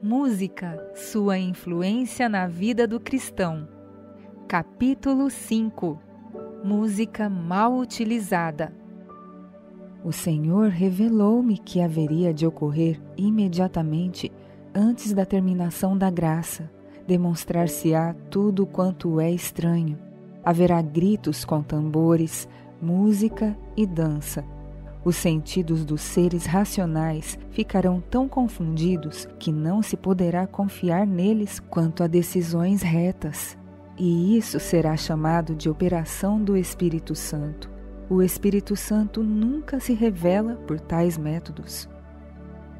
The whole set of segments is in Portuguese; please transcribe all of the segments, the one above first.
Música, sua influência na vida do cristão. Capítulo 5. Música mal utilizada. O Senhor revelou-me que haveria de ocorrer imediatamente antes da terminação da graça. Demonstrar-se-á tudo quanto é estranho. Haverá gritos com tambores, música e dança. Os sentidos dos seres racionais ficarão tão confundidos que não se poderá confiar neles quanto a decisões retas. E isso será chamado de operação do Espírito Santo. O Espírito Santo nunca se revela por tais métodos.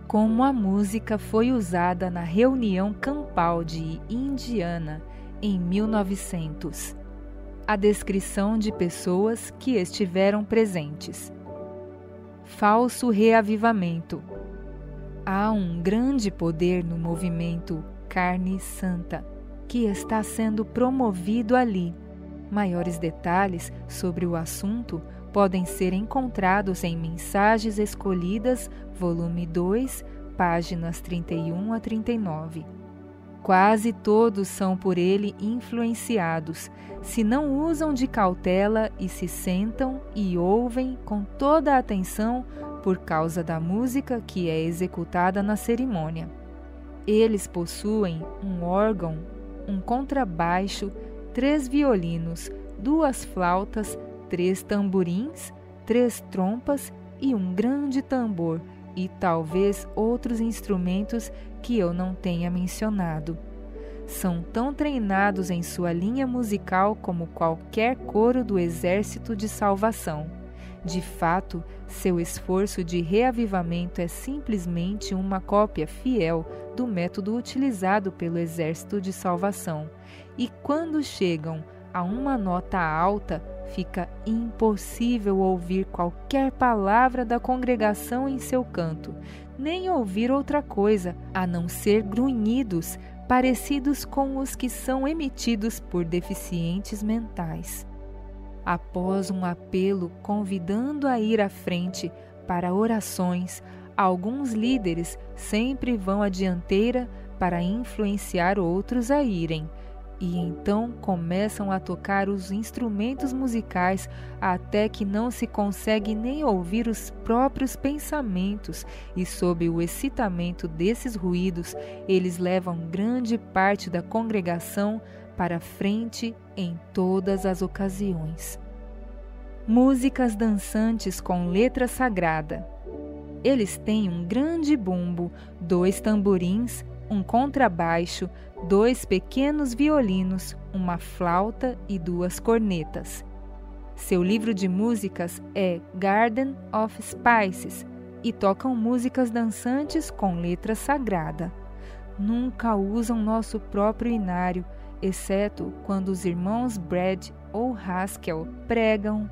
Como a música foi usada na reunião campal de Indiana em 1900. A descrição de pessoas que estiveram presentes. Falso reavivamento. Há um grande poder no movimento Carne Santa, que está sendo promovido ali. Maiores detalhes sobre o assunto podem ser encontrados em Mensagens Escolhidas, volume 2, páginas 31 a 39. Quase todos são por ele influenciados, se não usam de cautela e se sentam e ouvem com toda a atenção por causa da música que é executada na cerimônia. Eles possuem um órgão, um contrabaixo, 3 violinos, 2 flautas, 3 tamborins, 3 trompas e um grande tambor, e talvez outros instrumentos que eu não tenha mencionado. São tão treinados em sua linha musical como qualquer coro do Exército de Salvação. De fato, seu esforço de reavivamento é simplesmente uma cópia fiel do método utilizado pelo Exército de Salvação. E quando chegam a uma nota alta, fica impossível ouvir qualquer palavra da congregação em seu canto, nem ouvir outra coisa, a não ser grunhidos parecidos com os que são emitidos por deficientes mentais. Após um apelo convidando a ir à frente para orações, alguns líderes sempre vão à dianteira para influenciar outros a irem. E então começam a tocar os instrumentos musicais até que não se consegue nem ouvir os próprios pensamentos, e sob o excitamento desses ruídos, eles levam grande parte da congregação para frente em todas as ocasiões. Músicas dançantes com letra sagrada. Eles têm um grande bumbo, 2 tamborins, um contrabaixo, 2 pequenos violinos, uma flauta e 2 cornetas. Seu livro de músicas é Garden of Spices e tocam músicas dançantes com letra sagrada. Nunca usam nosso próprio inário, exceto quando os irmãos Brad ou Haskell pregam.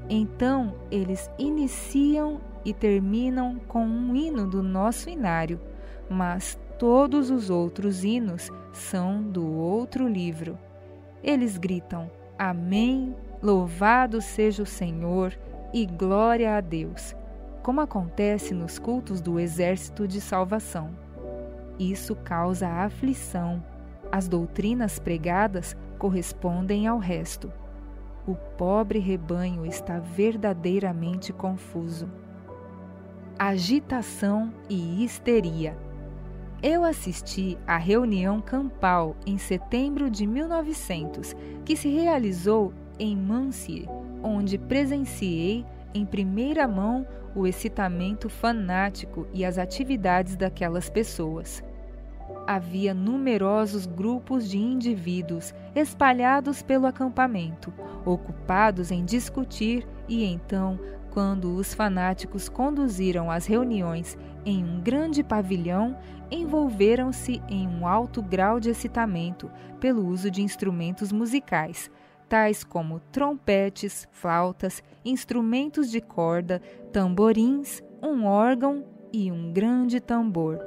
Então, eles iniciam e terminam com um hino do nosso inário, mas todos os outros hinos são do outro livro. Eles gritam: Amém, louvado seja o Senhor e glória a Deus, como acontece nos cultos do Exército de Salvação. Isso causa aflição. As doutrinas pregadas correspondem ao resto. O pobre rebanho está verdadeiramente confuso. Agitação e histeria. Eu assisti à reunião campal em setembro de 1900, que se realizou em Muncie, onde presenciei em primeira mão o excitamento fanático e as atividades daquelas pessoas. Havia numerosos grupos de indivíduos espalhados pelo acampamento, ocupados em discutir, e então, quando os fanáticos conduziram as reuniões em um grande pavilhão, envolveram-se em um alto grau de excitamento pelo uso de instrumentos musicais, tais como trompetes, flautas, instrumentos de corda, tamborins, um órgão e um grande tambor.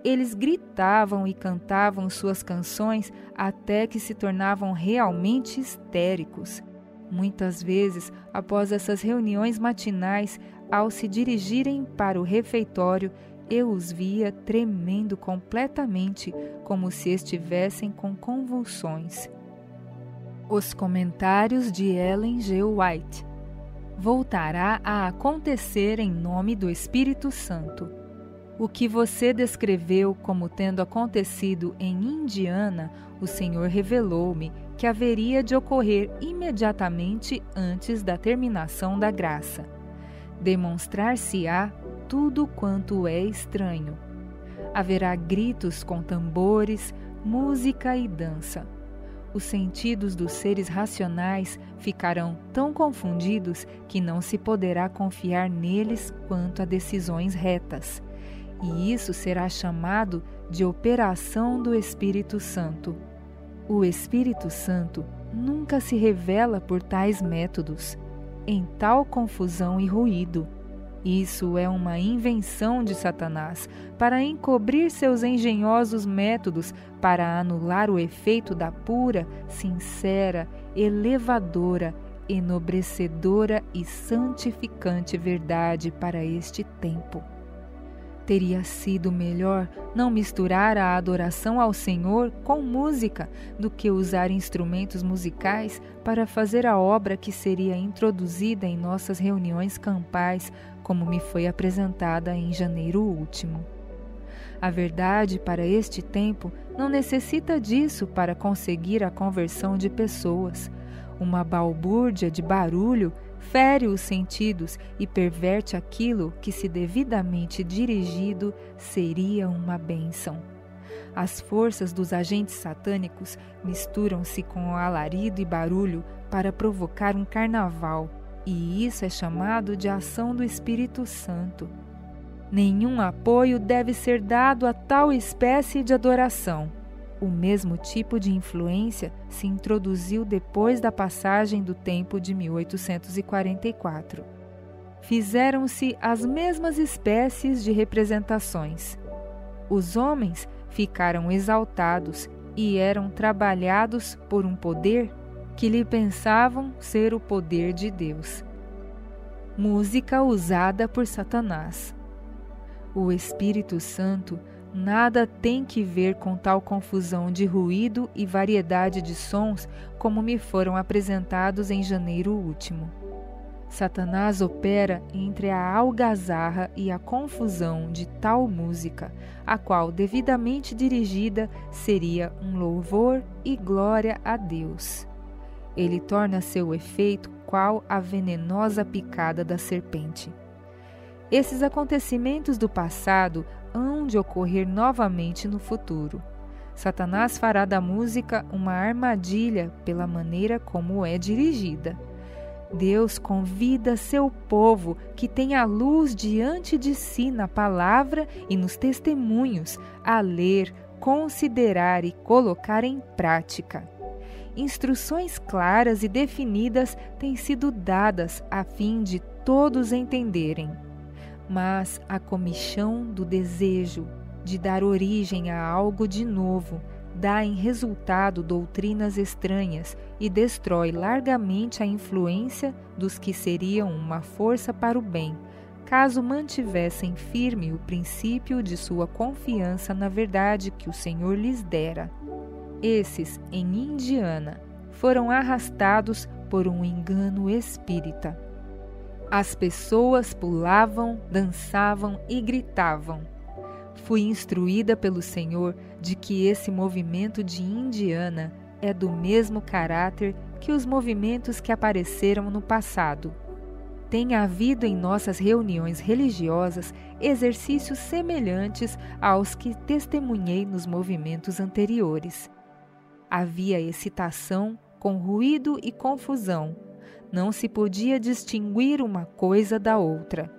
Eles gritavam e cantavam suas canções até que se tornavam realmente histéricos. Muitas vezes, após essas reuniões matinais, ao se dirigirem para o refeitório, eu os via tremendo completamente, como se estivessem com convulsões. Os comentários de Ellen G. White. Voltará a acontecer em nome do Espírito Santo. O que você descreveu como tendo acontecido em Indiana, o Senhor revelou-me que haveria de ocorrer imediatamente antes da terminação da graça. Demonstrar-se-á tudo quanto é estranho. Haverá gritos com tambores, música e dança. Os sentidos dos seres racionais ficarão tão confundidos que não se poderá confiar neles quanto a decisões retas. E isso será chamado de operação do Espírito Santo. O Espírito Santo nunca se revela por tais métodos, em tal confusão e ruído. Isso é uma invenção de Satanás para encobrir seus engenhosos métodos, para anular o efeito da pura, sincera, elevadora, enobrecedora e santificante verdade para este tempo. Teria sido melhor não misturar a adoração ao Senhor com música do que usar instrumentos musicais para fazer a obra que seria introduzida em nossas reuniões campais, como me foi apresentada em janeiro último. A verdade para este tempo não necessita disso para conseguir a conversão de pessoas. Uma balbúrdia de barulho fere os sentidos e perverte aquilo que, se devidamente dirigido, seria uma bênção. As forças dos agentes satânicos misturam-se com alarido e barulho para provocar um carnaval, e isso é chamado de ação do Espírito Santo. Nenhum apoio deve ser dado a tal espécie de adoração. O mesmo tipo de influência se introduziu depois da passagem do tempo de 1844. Fizeram-se as mesmas espécies de representações. Os homens ficaram exaltados e eram trabalhados por um poder que lhe pensavam ser o poder de Deus. Música usada por Satanás. O Espírito Santo nada tem que ver com tal confusão de ruído e variedade de sons como me foram apresentados em janeiro último. Satanás opera entre a algazarra e a confusão de tal música, a qual, devidamente dirigida, seria um louvor e glória a Deus. Ele torna seu efeito qual a venenosa picada da serpente. Esses acontecimentos do passado hão de ocorrer novamente no futuro. Satanás fará da música uma armadilha pela maneira como é dirigida. Deus convida seu povo que tem a luz diante de si na palavra e nos testemunhos a ler, considerar e colocar em prática. Instruções claras e definidas têm sido dadas a fim de todos entenderem. Mas a comichão do desejo de dar origem a algo de novo dá em resultado doutrinas estranhas e destrói largamente a influência dos que seriam uma força para o bem, caso mantivessem firme o princípio de sua confiança na verdade que o Senhor lhes dera. Esses, em Indiana, foram arrastados por um engano espírita. As pessoas pulavam, dançavam e gritavam. Fui instruída pelo Senhor de que esse movimento de Indiana é do mesmo caráter que os movimentos que apareceram no passado. Tem havido em nossas reuniões religiosas exercícios semelhantes aos que testemunhei nos movimentos anteriores. Havia excitação com ruído e confusão. Não se podia distinguir uma coisa da outra.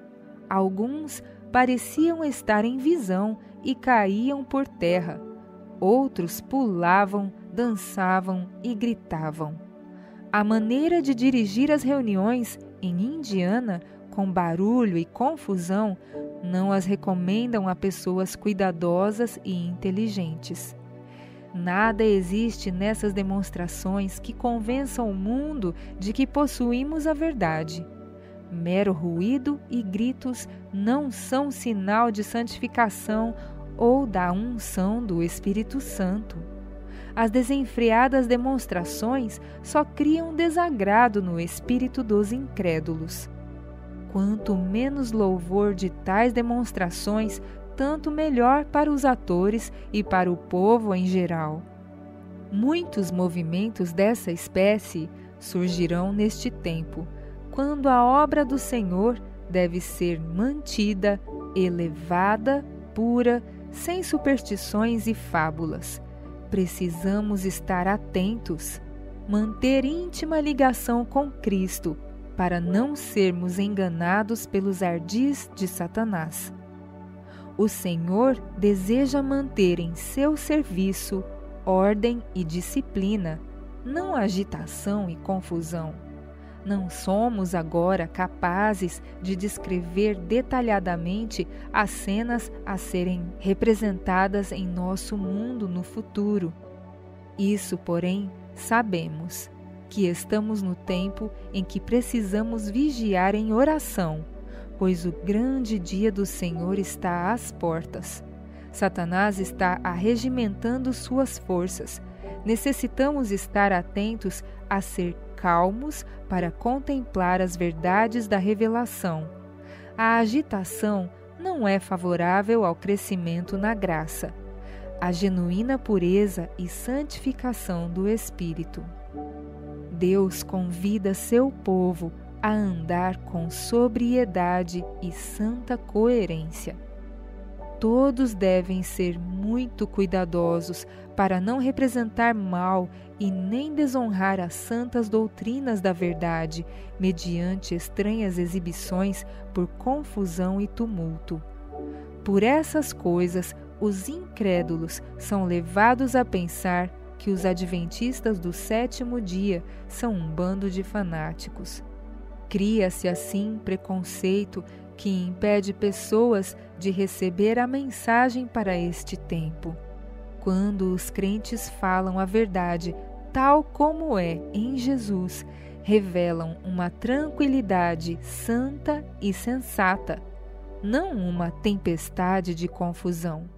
Alguns pareciam estar em visão e caíam por terra. Outros pulavam, dançavam e gritavam. A maneira de dirigir as reuniões em Indiana, com barulho e confusão, não as recomendam a pessoas cuidadosas e inteligentes. Nada existe nessas demonstrações que convençam o mundo de que possuímos a verdade. Mero ruído e gritos não são sinal de santificação ou da unção do Espírito Santo. As desenfreadas demonstrações só criam desagrado no espírito dos incrédulos. Quanto menos louvor de tais demonstrações, tanto melhor para os atores e para o povo em geral. Muitos movimentos dessa espécie surgirão neste tempo, quando a obra do Senhor deve ser mantida, elevada, pura, sem superstições e fábulas. Precisamos estar atentos, manter íntima ligação com Cristo, para não sermos enganados pelos ardis de Satanás. O Senhor deseja manter em seu serviço ordem e disciplina, não agitação e confusão. Não somos agora capazes de descrever detalhadamente as cenas a serem representadas em nosso mundo no futuro. Isso, porém, sabemos que estamos no tempo em que precisamos vigiar em oração, pois o grande dia do Senhor está às portas. Satanás está arregimentando suas forças. Necessitamos estar atentos a ser calmos para contemplar as verdades da revelação. A agitação não é favorável ao crescimento na graça, a genuína pureza e santificação do Espírito. Deus convida seu povo a andar com sobriedade e santa coerência. Todos devem ser muito cuidadosos para não representar mal e nem desonrar as santas doutrinas da verdade, mediante estranhas exibições por confusão e tumulto. Por essas coisas, os incrédulos são levados a pensar que os adventistas do sétimo dia são um bando de fanáticos. Cria-se assim preconceito que impede pessoas de receber a mensagem para este tempo. Quando os crentes falam a verdade tal como é em Jesus, revelam uma tranquilidade santa e sensata, não uma tempestade de confusão.